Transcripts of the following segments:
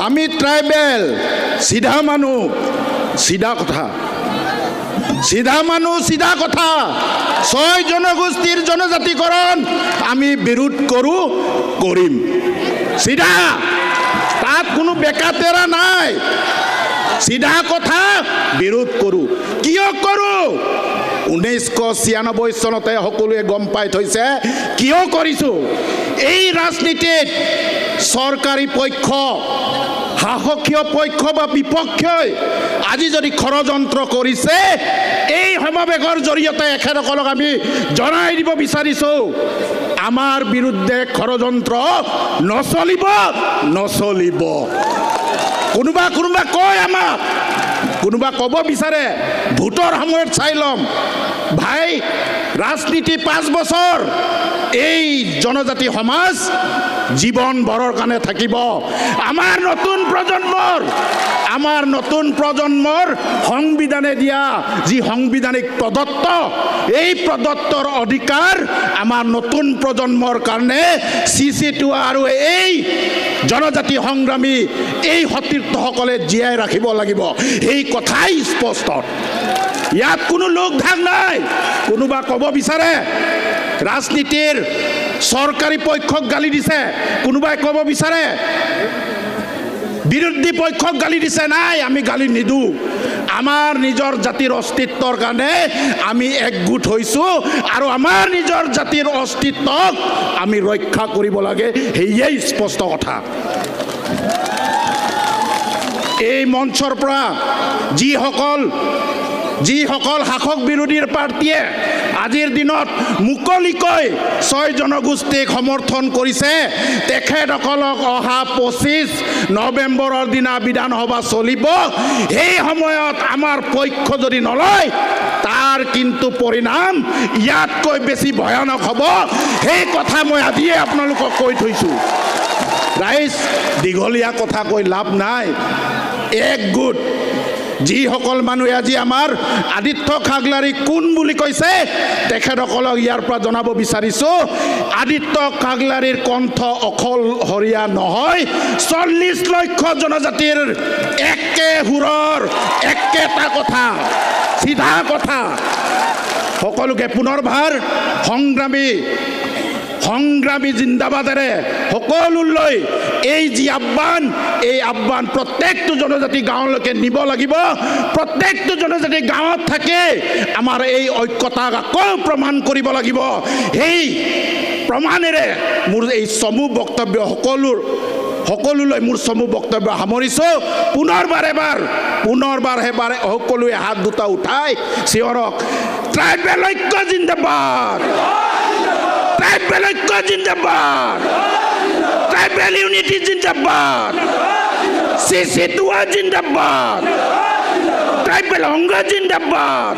আমি ট্ৰাইবেল সিধা মানুহ সিধা কথা সিধা মানুহ সিধা কথা 6 জনগোষ্ঠীৰ জনজাতিকৰণ আমি বিৰোধ কৰোঁ কৰিম সিধা তাত কোনো বেকাতেৰা নাই সিধা কথা বিৰোধ কৰোঁ কিয় কৰোঁ 1996 চনতে সকলোৱে গম পাই থৈছে কিয় কৰিছোঁ এই ৰাজনীতিত চৰকাৰী পক্ষ শাসকীয় পক্ষ বা বিপক্ষই আজি যদি ষড়যন্ত্ৰ কৰিছে এই সমাৱেশৰ জৰিয়তে এখেতসকলক আমি জনাই দিব বিচাৰিছোঁ আমাৰ বিৰুদ্ধে ষড়যন্ত্ৰ নচলিব কোনোবা কয় আমাক কোনোবা ক'ব বিচাৰে ভোটৰ সময়ত চাই ল'ম ভাই ৰাজনীতি 5 বছৰ এই জনজাতি সমাজ জীবন বৰৰ কাৰণে থাকিব আমাৰ নতুন প্ৰজন্মৰ সংবিধানে দিয়া যি সাংবিধানিক প্ৰদত্ত এই প্ৰদত্তৰ অধিকাৰ আমাৰ নতুন প্ৰজন্মৰ কাৰণে চিচিটো আৰু এই জনজাতি সংগ্ৰামী এই সতীৰ্থসকলে জীয়াই ৰাখিব লাগিব এই কথাই স্পষ্ট ইয়াত কোনো লোক ধাক নাই কোনোবা ক'ব বিচাৰে ৰাজনীতিৰ চৰকাৰী পক্ষক গালি দিছে কোনোবাই ক'ব বিচাৰে বিৰোধী পক্ষক গালি দিছে নাই আমি গালি নিদিওঁ আমাৰ নিজৰ জাতিৰ অস্তিত্বৰ কাৰণে আমি একগোট হৈছোঁ আৰু আমাৰ নিজৰ জাতিৰ অস্তিত্বক আমি ৰক্ষা কৰিব লাগে সেয়াই স্পষ্ট কথা এই মঞ্চৰ পৰা যিসকল শাসক বিৰোধীৰ পাৰ্টীয়ে আজিৰ দিনত মুকলিকৈ 6 জনগোষ্ঠীক সমৰ্থন কৰিছে তেখেতসকলক অহা 25 নৱেম্বৰৰ দিনা বিধানসভা চলিব এই সময়ত আমাৰ পক্ষ যদি নলয় তাৰ কিন্তু পৰিণাম ইয়াতকৈ বেছি ভয়ানক হ'ব সেই কথা মই আজিয়ে আপোনালোকক কৈ থৈছোঁ ৰাইজ দীঘলীয়া কথা কৈ লাভ নাই একগোট যিসকল মানুহে আজি আমাৰ আদিত্য খাগলাৰী কোন বুলি কৈছে তেখেতসকলক ইয়াৰ পৰা জনাব বিচাৰিছোঁ আদিত্য খাগলাৰীৰ কণ্ঠ অকলশৰীয়া নহয় 40 লক্ষ জনজাতিৰ একে সুৰৰ একেটা কথা সিধা কথা সকলোকে পুনৰবাৰ সংগ্ৰামী জিন্দাবাদেৰে সকলোলৈ এই যি আহ্বান প্ৰত্যেকটো জনজাতি গাঁৱলৈকে নিব লাগিব প্ৰত্যেকটো জনজাতি গাঁৱত থাকে আমাৰ এই ঐক্যতাক আকৌ প্ৰমাণ কৰিব লাগিব সেই প্ৰমাণেৰে মোৰ এই সমূহ বক্তব্য সকলোলৈ মোৰ সমূহ বক্তব্য সামৰিছোঁ পুনৰবাৰ সকলোৱে হাত দুটা উঠাই চিঞৰক ট্ৰাইবেল ঐক্য জিন্দাবাদ ট্রাইবেল ঐক্য জিন্দাবাদ ট্রাইবেল ইউনিটি জিন্দাবাদ সিসিটুয়া জিন্দাবাদ ট্রাইবেল অঙ্গ জিন্দাবাদ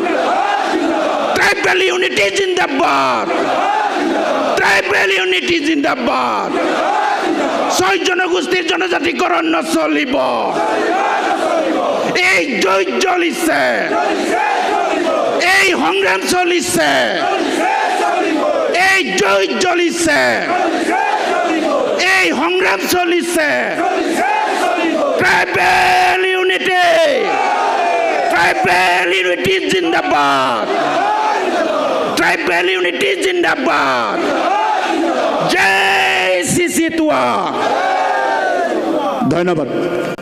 ট্রাইবেল ইউনিটি জিন্দাবাদ ট্রাইবেল ইউনিটি জিন্দাবাদ 6 জনগোষ্ঠীৰ জনজাতিকৰণ নচলিব এই যুদ্ধ চলিছে এই সংগ্ৰাম চলিছে এই যুদ্ধ চলিছে এই সংগ্ৰাম চলিছে ট্ৰাইবেল ইউনিটি জিন্দাবাদ ট্ৰাইবেল ইউনিটি জিন্দাবাদ জয় সিসিটুয়া ধন্যবাদ।